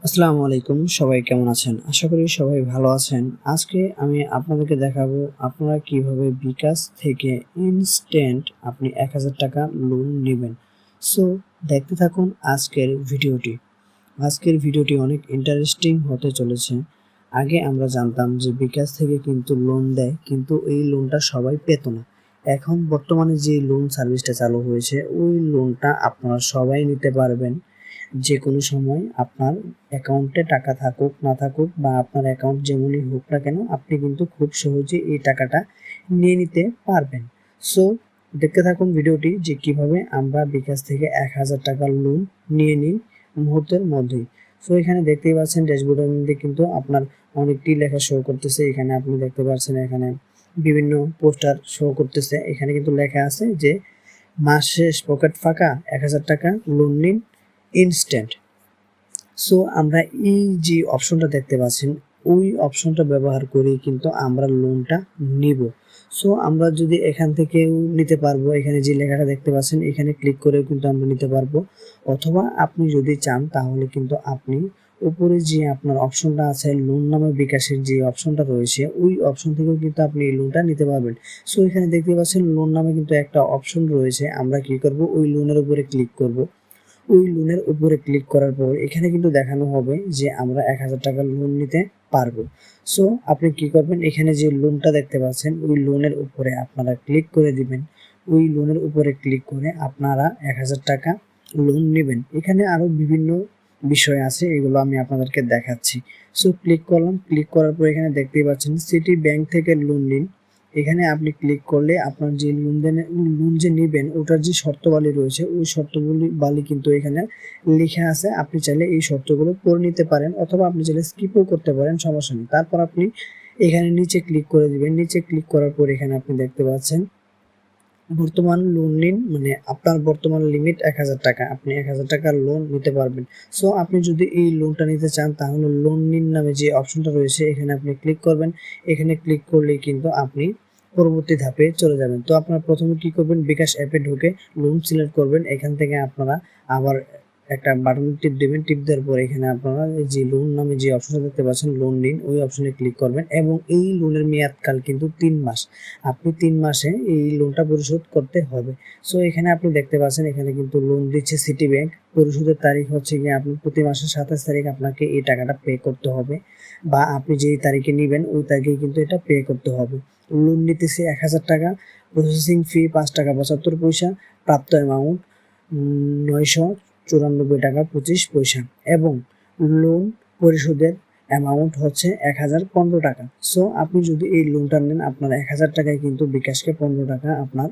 আসসালামু আলাইকুম, সবাই কেমন আছেন? আশা করি সবাই ভালো আছেন। আজকে আমি আপনাদেরকে দেখাবো আপনারা কিভাবে বিকাশ থেকে ইনস্ট্যান্ট আপনি ১,০০০ টাকা লোন নিবেন। সো দেখতে থাকুন আজকের ভিডিওটি। আজকের ভিডিওটি অনেক ইন্টারেস্টিং হতে চলেছে। আগে আমরা জানতাম যে বিকাশ থেকে কিন্তু লোন দেয়, কিন্তু এই লোনটা সবাই পেত না। এখন বর্তমানে যে লোন সার্ভিসটা চালু হয়েছে, ওই লোনটা আপনারা সবাই নিতে পারবেন। যেকোনো সময় আপনার অ্যাকাউন্টে টাকা থাকুক না থাকুক বা আপনার অ্যাকাউন্ট যেমনই হোক না কেন, আপনি কিন্তু খুব সহজে এই টাকাটা নিয়ে নিতে পারবেন। সো দেখতে থাকুন ভিডিওটি যে কিভাবে আমরা বিকাশ থেকে ১,০০০ টাকার লোন নিয়ে নিই মুহূর্তের মধ্যেই। সো এখানে দেখতেই পাচ্ছেন ড্যাশবোর্ডের মধ্যে কিন্তু আপনার অনেকটি লেখা শো করতেছে। এখানে আপনি দেখতে পাচ্ছেন এখানে বিভিন্ন পোস্টার শো করতেছে। এখানে কিন্তু লেখা আছে যে মাস শেষ পকেট ফাঁকা ১,০০০ টাকা লোন নিন ইনস্ট্যান্ট। সো আমরা এই যে অপশনটা দেখতে পাচ্ছেন, ওই অপশনটা ব্যবহার করেই কিন্তু আমরা লোনটা নিব। সো আমরা যদি এখান থেকেও নিতে পারবো, এখানে যে লেখাটা দেখতে পাচ্ছেন এখানে ক্লিক করেও কিন্তু আমরা নিতে পারবো, অথবা আপনি যদি চান তাহলে কিন্তু আপনি উপরে যে আপনার অপশনটা আছে লোন নামে বিকাশের যে অপশনটা রয়েছে, ওই অপশন থেকেও কিন্তু আপনি এই লোনটা নিতে পারবেন। সো এখানে দেখতে পাচ্ছেন লোন নামে কিন্তু একটা অপশন রয়েছে। আমরা কি করব, ওই লোনের উপরে ক্লিক করব। ওই লোনের উপরে ক্লিক করার পর এখানে কিন্তু দেখানো হবে যে আমরা ১,০০০ টাকা লোন নিতে পারবো। সো আপনি কি করবেন, এখানে যে লোনটা দেখতে পাচ্ছেন ওই লোনের উপরে আপনারা ক্লিক করে দিবেন। ওই লোনের উপরে ক্লিক করে আপনারা ১,০০০ টাকা লোন নেবেন। এখানে আরও বিভিন্ন বিষয় আছে, এগুলো আমি আপনাদেরকে দেখাচ্ছি। সো ক্লিক করলাম, ক্লিক করার পর এখানে দেখতেই পাচ্ছেন সিটি ব্যাংক থেকে লোন নিন। এখানে আপনি ক্লিক করলে আপনার যে লোন যে নিবেন ওটার যে শর্তাবলী রয়েছে, ওই শর্তাবলী কিন্তু এখানে লেখা আছে। আপনি চাইলে এই শর্তগুলো পড়ে নিতে পারেন, অথবা আপনি চাইলে স্কিপও করতে পারেন, সমস্যা নেই। তারপর আপনি এখানে নিচে ক্লিক করে দিবেন। নিচে ক্লিক করার পর এখানে আপনি দেখতে পাচ্ছেন বর্তমান লোন নিন, মানে আপনার বর্তমান লিমিট ১,০০০ টাকা, আপনি ১,০০০ টাকার লোন নিতে পারবেন। সো আপনি যদি এই লোনটা নিতে চান তাহলে লোন নিন নামে যে অপশনটা রয়েছে এখানে আপনি ক্লিক করবেন। এখানে ক্লিক করলেই কিন্তু আপনি পরবর্তী ধাপে চলে যাবেন। তো আপনারা প্রথমে কি করবেন, বিকাশ অ্যাপে ঢুকে লোন সিলেক্ট করবেন। এখান থেকে আপনারা আবার একটা বাটন টিপ দেবেন। টিপ দেওয়ার পর এখানে আপনারা যে লোন নামে যে অপশনটা দেখতে পাচ্ছেন লোন নিন, ওই অপশনে ক্লিক করবেন এবং এই লোনের মেয়াদকাল কিন্তু ৩ মাস। আপনি ৩ মাসে এই লোনটা পরিশোধ করতে হবে। সো এখানে আপনি দেখতে পাচ্ছেন এখানে কিন্তু লোন দিচ্ছে সিটি ব্যাংক। পরিশোধের তারিখ হচ্ছে গিয়ে আপনি প্রতি মাসের ২৭ তারিখ আপনাকে এই টাকাটা পে করতে হবে, বা আপনি যেই তারিখে নিবেন ওই তারিখে কিন্তু এটা পে করতে হবে। লোন নিতেছি ১,০০০ টাকা, প্রসেসিং ফি ৫ টাকা ৭৫ পয়সা, প্রাপ্ত অ্যামাউন্ট ৯৯৪ টাকা ২৫ পয়সা এবং লোন পরিশোধের অ্যামাউন্ট হচ্ছে ১,০১৫ টাকা। সো আপনি যদি এই লোনটা নেন আপনার ১,০০০ টাকায় কিন্তু বিকাশকে ১৫ টাকা আপনার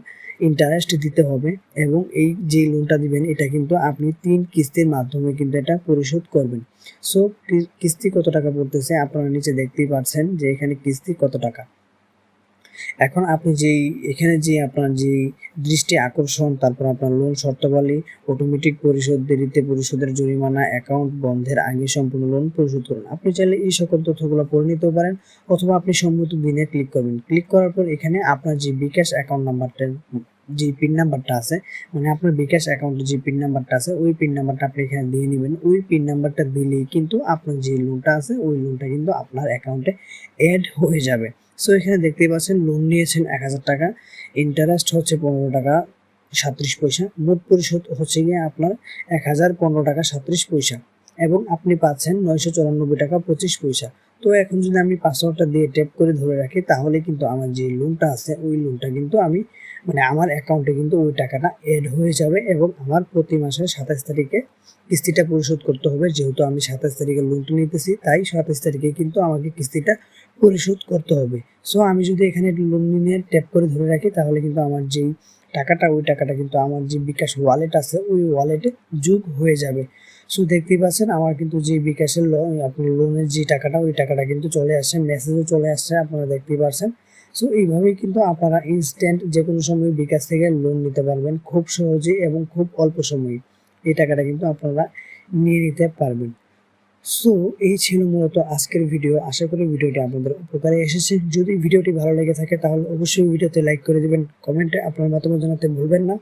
ইন্টারেস্ট দিতে হবে, এবং এই যে লোনটা দিবেন এটা কিন্তু আপনি ৩ কিস্তির মাধ্যমে কিন্তু এটা পরিশোধ করবেন। সো কিস্তি কত টাকা পড়তেছে আপনারা নিচে দেখতেই পাচ্ছেন যে এখানে কিস্তি কত টাকা। এখন আপনি যেই এখানে যে আপনার যেই দৃষ্টি আকর্ষণ, তারপর আপনার লোন শর্তাবলী, অটোমেটিক পরিশোধ, দেরিতে পরিশোধের জরিমানা, অ্যাকাউন্ট বন্ধের আগে সম্পূর্ণ লোন পরিশোধ করুন। আপনি চাইলে এই সকল তথ্যগুলো পড়ে নিতেও পারেন, অথবা আপনি সম্মত দিনে ক্লিক করবেন। ক্লিক করার পর এখানে আপনার যে বিকাশ অ্যাকাউন্ট নাম্বারটা, যে পিন নাম্বারটা আছে, মানে আপনার বিকাশ অ্যাকাউন্টে যে পিন নাম্বারটা আছে ওই পিন নাম্বারটা আপনি এখানে দিয়ে নেবেন। ওই পিন নাম্বারটা দিলেই কিন্তু আপনার যে লোনটা আছে ওই লোনটা কিন্তু আপনার অ্যাকাউন্টে অ্যাড হয়ে যাবে। সো এখানে দেখতেই পাচ্ছেন লোন নিয়েছেন ১,০০০ টাকা, ইন্টারেস্ট হচ্ছে ১৫ টাকা ৩৭ পয়সা, মোট পরিশোধ হচ্ছে গিয়ে আপনার ১,০১৫ টাকা ৩৭ পয়সা এবং আপনি পাচ্ছেন ৯৯৪ টাকা ২৫ পয়সা। তো এখন যদি আমি পাসওয়ার্ডটা দিয়ে ট্যাপ করে ধরে রাখি তাহলে কিন্তু আমার যে লোনটা আছে ওই লোনটা কিন্তু আমি, মানে আমার অ্যাকাউন্টে কিন্তু ওই টাকাটা অ্যাড হয়ে যাবে, এবং আমার প্রতি মাসের ২৭ তারিখে কিস্তিটা পরিশোধ করতে হবে। যেহেতু আমি ২৭ তারিখে লোনটা নিতেছি, তাই ২৭ তারিখে কিন্তু আমাকে কিস্তিটা পরিশোধ করতে হবে। সো আমি যদি এখানে লোন নিয়ে ট্যাপ করে ধরে রাখি তাহলে কিন্তু আমার যেই টাকাটা ওই টাকাটা কিন্তু আমার যে বিকাশ ওয়ালেট আছে ওই ওয়ালেটে যোগ হয়ে যাবে। সো দেখতেই পাচ্ছেন আমার কিন্তু যে বিকাশের আপনার লোনের যে টাকাটা ওই টাকাটা কিন্তু চলে আসছে, মেসেজও চলে আসছে, আপনারা দেখতেই পাচ্ছেন। সো এইভাবেই কিন্তু আপনারা ইনস্ট্যান্ট যে কোনো সময় বিকাশ থেকে লোন নিতে পারবেন খুব সহজেই এবং খুব অল্প সময়ে। এই টাকাটা কিন্তু আপনারা নিয়ে নিতে পারবেন। সো এই ছিল মূলত আজকের ভিডিও। আশা করি ভিডিওটি আপনাদের উপকারে এসেছে। যদি ভিডিওটি ভালো লেগে থাকে তাহলে অবশ্যই ভিডিওতে লাইক করে দিবেন, কমেন্টে আপনার মতামত জানাতে ভুলবেন না।